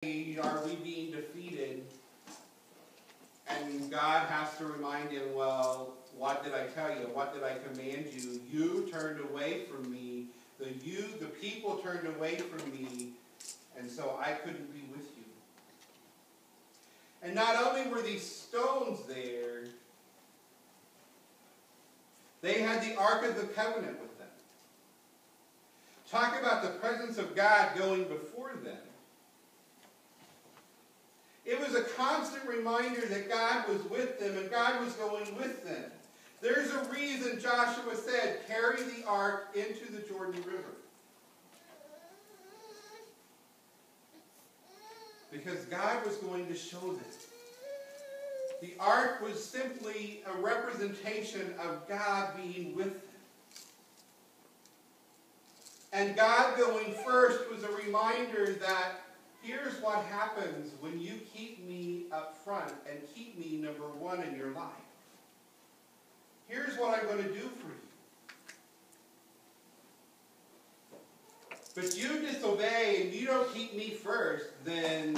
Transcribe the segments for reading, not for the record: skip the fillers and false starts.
are we being defeated? And God has to remind him, well, what did I tell you? What did I command you? You turned away from me. The people turned away from me, and so I couldn't be with you. And not only were these stones there, they had the Ark of the Covenant with them. Talk about the presence of God going before them. It was a constant reminder that God was with them and God was going with them. There's a reason Joshua said, carry the ark into the Jordan River. Because God was going to show them. The ark was simply a representation of God being with them. And God going first was a reminder that here's what happens when you keep me up front and keep me number one in your life. Here's what I'm going to do for you. But you disobey and you don't keep me first, then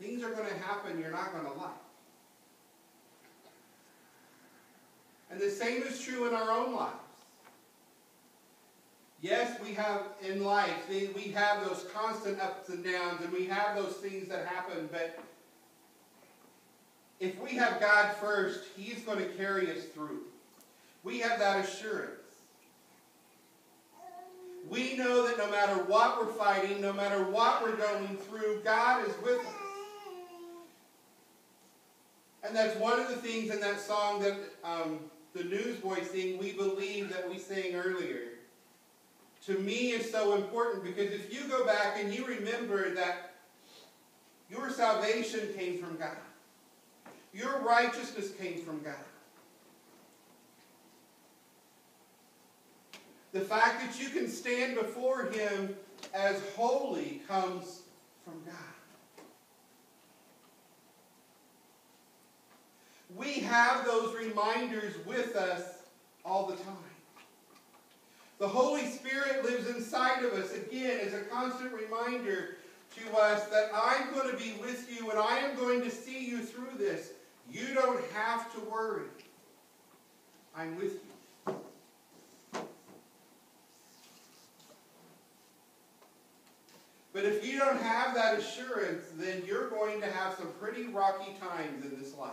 things are going to happen you're not going to like. And the same is true in our own lives. Yes, we have in life, we have those constant ups and downs, and we have those things that happen, but if we have God first, He's going to carry us through. We have that assurance. We know that no matter what we're fighting, no matter what we're going through, God is with us. And that's one of the things in that song that the Newsboys sing, We Believe, that we sang earlier. To me is so important, because if you go back and you remember that your salvation came from God. Your righteousness came from God. The fact that you can stand before Him as holy comes from God. We have those reminders with us all the time. The Holy Spirit lives inside of us, again, as a constant reminder to us that I'm going to be with you and I am going to see you through this. You don't have to worry. I'm with you. But if you don't have that assurance, then you're going to have some pretty rocky times in this life.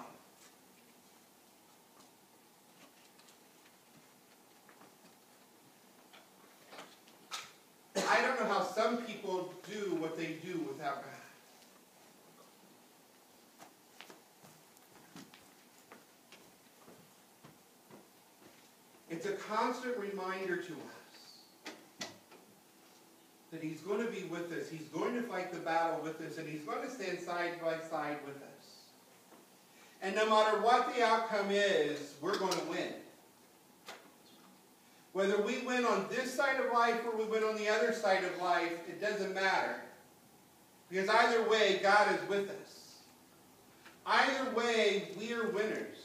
I don't know how some people do what they do without God. It's a constant reminder to us that He's going to be with us. He's going to fight the battle with us, and He's going to stand side by side with us. And no matter what the outcome is, we're going to win. Whether we win on this side of life or we win on the other side of life, it doesn't matter. Because either way, God is with us. Either way, we are winners,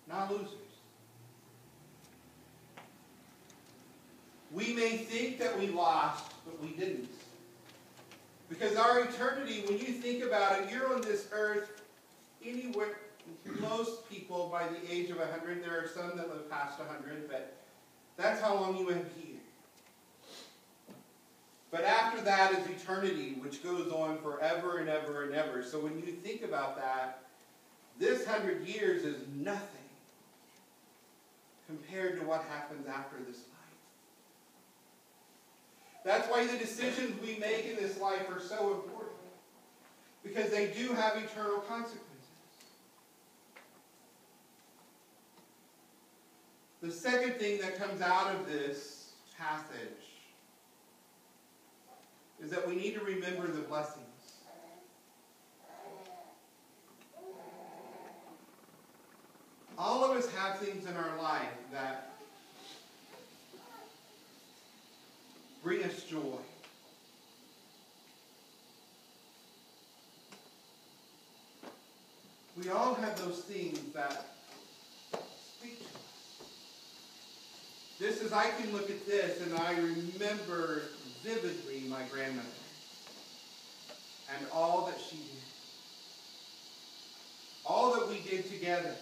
not losers. We may think that we lost, but we didn't. Because our eternity, when you think about it, you're on this earth anywhere. Most people, by the age of 100, there are some that live past 100, but that's how long you have here. But after that is eternity, which goes on forever and ever and ever. So when you think about that, this 100 years is nothing compared to what happens after this life. That's why the decisions we make in this life are so important, because they do have eternal consequences. The second thing that comes out of this passage is that we need to remember the blessings. All of us have things in our life that bring us joy. We all have those things that speak to us. Just as I can look at this and I remember vividly my grandmother and all that she did. All that we did together.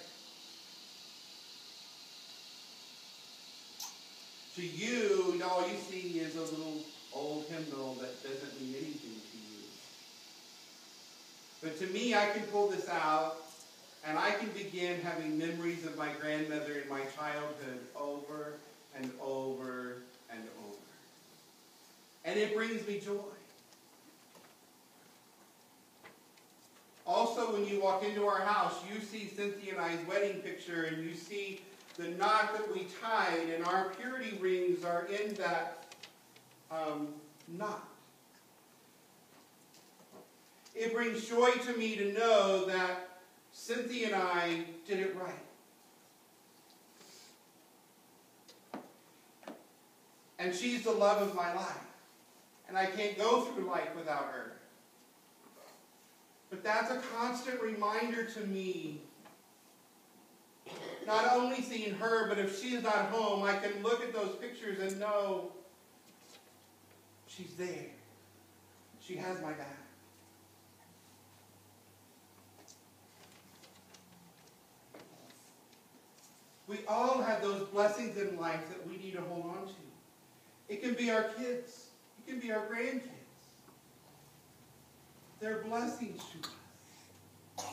To you, all you see is a little old hymnal that doesn't mean anything to you. But to me, I can pull this out and I can begin having memories of my grandmother in my childhood over and over and over. And it brings me joy. Also, when you walk into our house, you see Cynthia and I's wedding picture, and you see the knot that we tied, and our purity rings are in that knot. It brings joy to me to know that Cynthia and I did it right. And she's the love of my life. And I can't go through life without her. But that's a constant reminder to me, not only seeing her, but if she is not home, I can look at those pictures and know she's there. She has my back. We all have those blessings in life that we need to hold on to. It can be our kids. It can be our grandkids. They're blessings to us.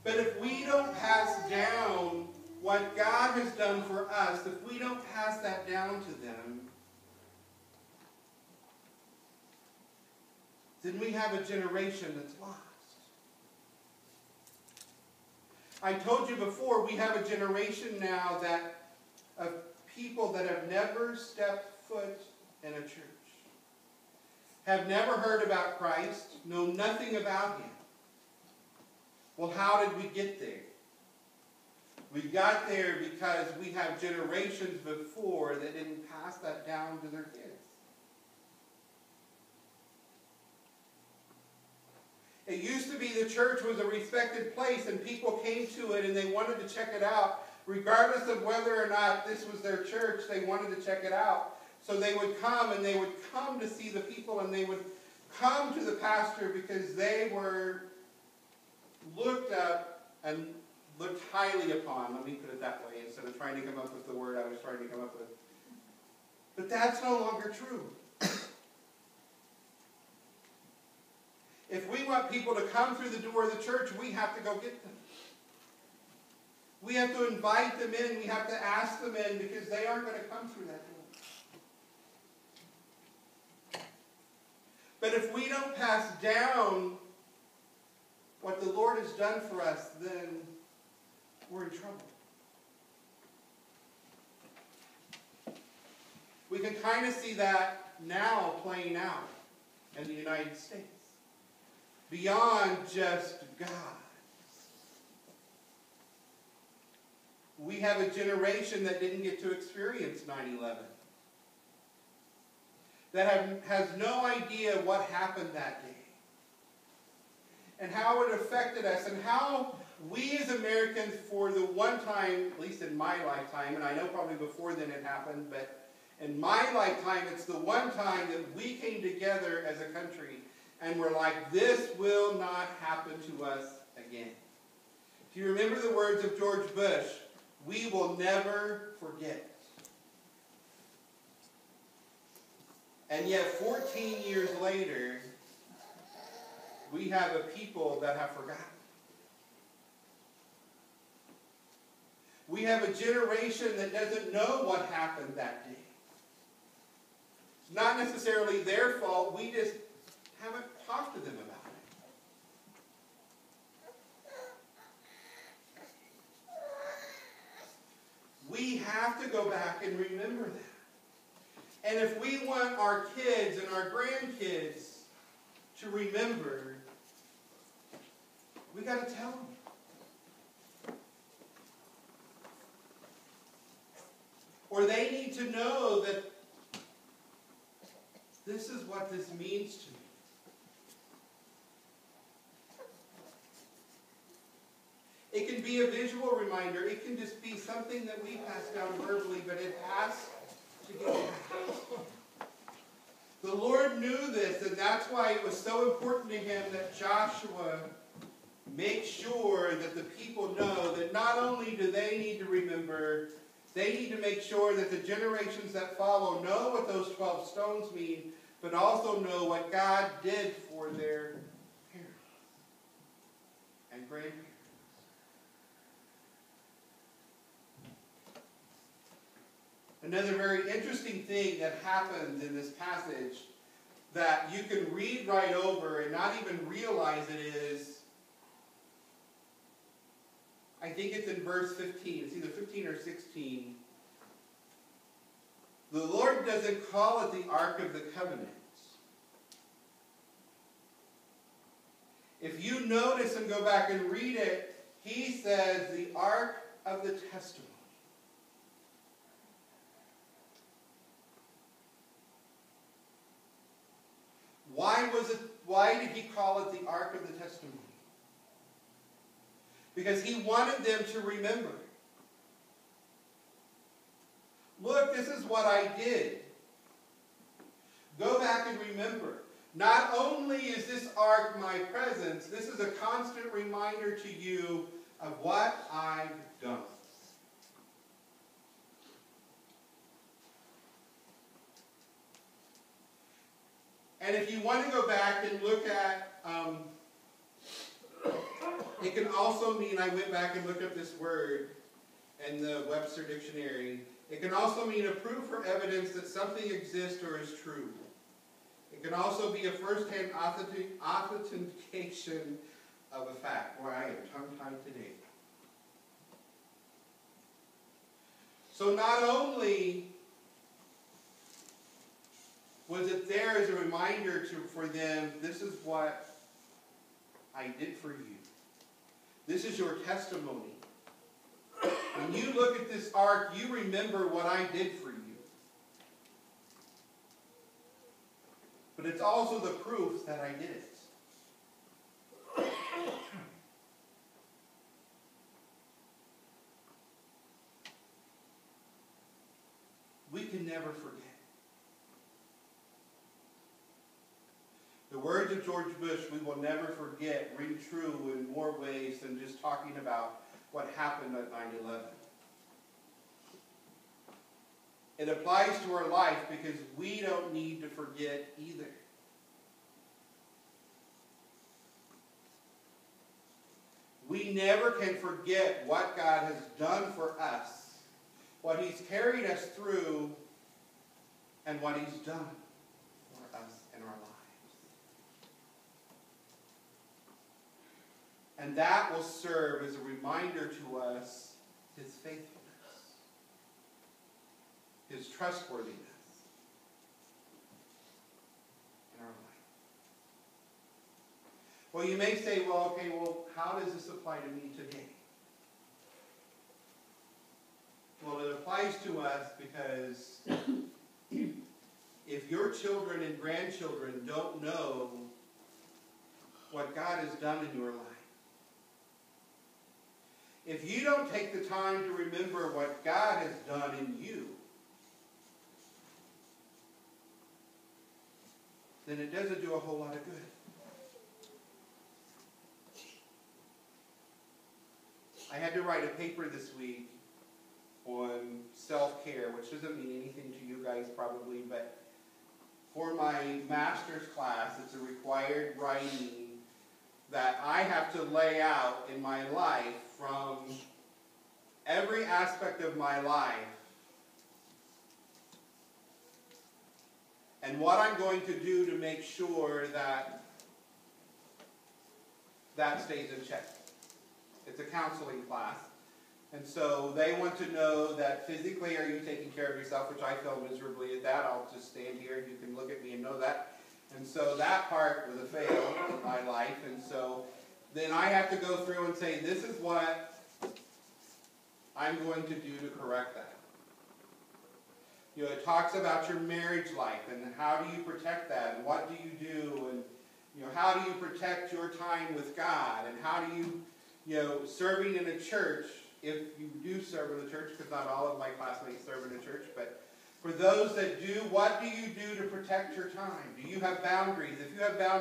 But if we don't pass down what God has done for us, if we don't pass that down to them, then we have a generation that's lost. I told you before, we have a generation now of people that have never stepped foot in a church, have never heard about Christ, know nothing about Him. Well, how did we get there? We got there because we have generations before that didn't pass that down to their kids. It used to be the church was a respected place and people came to it and they wanted to check it out. Regardless of whether or not this was their church, they wanted to check it out. So they would come and they would come to see the people and they would come to the pastor because they were looked up and looked highly upon. Let me put it that way instead of trying to come up with the word I was trying to come up with. But that's no longer true. If we want people to come through the door of the church, we have to go get them. We have to invite them in. We have to ask them in because they aren't going to come through that door. But if we don't pass down what the Lord has done for us, then we're in trouble. We can kind of see that now playing out in the United States. Beyond just God. We have a generation that didn't get to experience 9/11. That has no idea what happened that day. And how it affected us. And how we as Americans, for the one time, at least in my lifetime, and I know probably before then it happened, but in my lifetime, it's the one time that we came together as a country and we're like, this will not happen to us again. Do you remember the words of George Bush? We will never forget. And yet 14 years later, we have a people that have forgotten. We have a generation that doesn't know what happened that day. It's not necessarily their fault. We just haven't talked to them about it. We have to go back and remember that. And if we want our kids and our grandkids to remember, we got to tell them. Or they need to know that this is what this means to me. It can be a visual reminder. It can just be something that we pass down verbally, but it has to get back. The Lord knew this, and that's why it was so important to him that Joshua make sure that the people know that not only do they need to remember, they need to make sure that the generations that follow know what those 12 stones mean, but also know what God did for their parents and grandparents. Another very interesting thing that happens in this passage that you can read right over and not even realize it is, I think it's in verse 15. It's either 15 or 16. The Lord doesn't call it the Ark of the Covenant. If you notice and go back and read it, he says the Ark of the Testimony. Why did he call it the Ark of the Testimony? Because he wanted them to remember. Look, this is what I did. Go back and remember. Not only is this ark my presence, this is a constant reminder to you of what I've done. And if you want to go back and look at, it can also mean, I went back and looked up this word in the Webster Dictionary. It can also mean a proof or evidence that something exists or is true. It can also be a first-hand authentication of a fact. Boy, I am tongue-tied today. So not only was it there as a reminder for them, this is what I did for you. This is your testimony. When you look at this ark, you remember what I did for you. But it's also the proof that I did it. We can never forget. The words of George Bush, we will never forget, ring true in more ways than just talking about what happened at 9/11. It applies to our life because we don't need to forget either. We never can forget what God has done for us, what He's carried us through, and what He's done for us in our lives. And that will serve as a reminder to us His faithfulness, His trustworthiness in our life. Well, you may say, well, okay, how does this apply to me today? Well, it applies to us because if your children and grandchildren don't know what God has done in your life, if you don't take the time to remember what God has done in you, then it doesn't do a whole lot of good. I had to write a paper this week on self-care, which doesn't mean anything to you guys probably, but for my master's class, it's a required writing that I have to lay out in my life from every aspect of my life and what I'm going to do to make sure that that stays in check. It's a counseling class. And so they want to know that physically, are you taking care of yourself, which I fail miserably at that. I'll just stand here and you can look at me and know that. And so that part was a fail in my life. And so then I have to go through and say, this is what I'm going to do to correct that. You know, it talks about your marriage life and how do you protect that and what do you do and, you know, how do you protect your time with God and how do you, serving in a church, if you do serve in the church, because not all of my classmates serve in a church, but For those that do, what do you do to protect your time? Do you have boundaries? If you have boundaries,